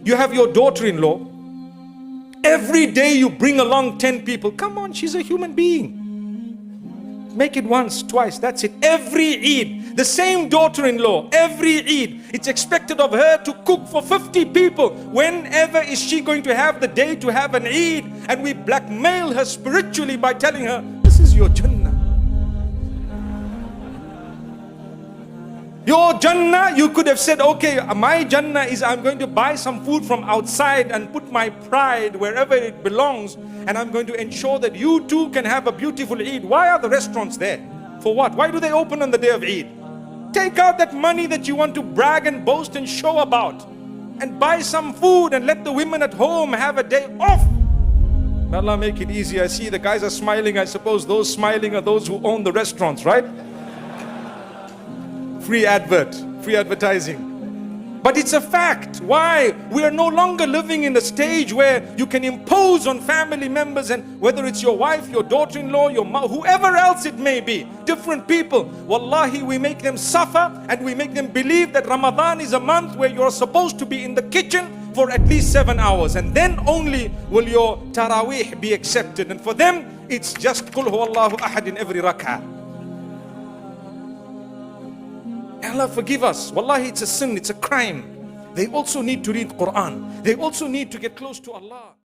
You have your daughter-in-law. Every day you bring along 10 people. Come on, she's a human being. Make it once, twice, that's it. Every Eid, the same daughter-in-law, every Eid, it's expected of her to cook for 50 people. Whenever is she going to have the day to have an Eid? And we blackmail her spiritually by telling her, this is your Jannah. Your Jannah, you could have said, okay, my Jannah is I'm going to buy some food from outside and put my pride wherever it belongs, and I'm going to ensure that you too can have a beautiful Eid. Why are the restaurants there? For what? Why do they open on the day of Eid? Take out that money that you want to brag and boast and show about, and buy some food and let the women at home have a day off. May Allah make it easy. I see the guys are smiling. I suppose those smiling are those who own the restaurants, right? Free advertising. But it's a fact. Why? We are no longer living in a stage where you can impose on family members, and whether it's your wife, your daughter-in-law, your mom, whoever else it may be, different people. Wallahi, we make them suffer, and we make them believe that Ramadan is a month where you're supposed to be in the kitchen for at least 7 hours, and then only will your Taraweeh be accepted. And for them, it's just Qul Huwallahu Ahad in every rak'ah. Allah forgive us. Wallahi, it's a sin, it's a crime. They also need to read Quran. They also need to get close to Allah.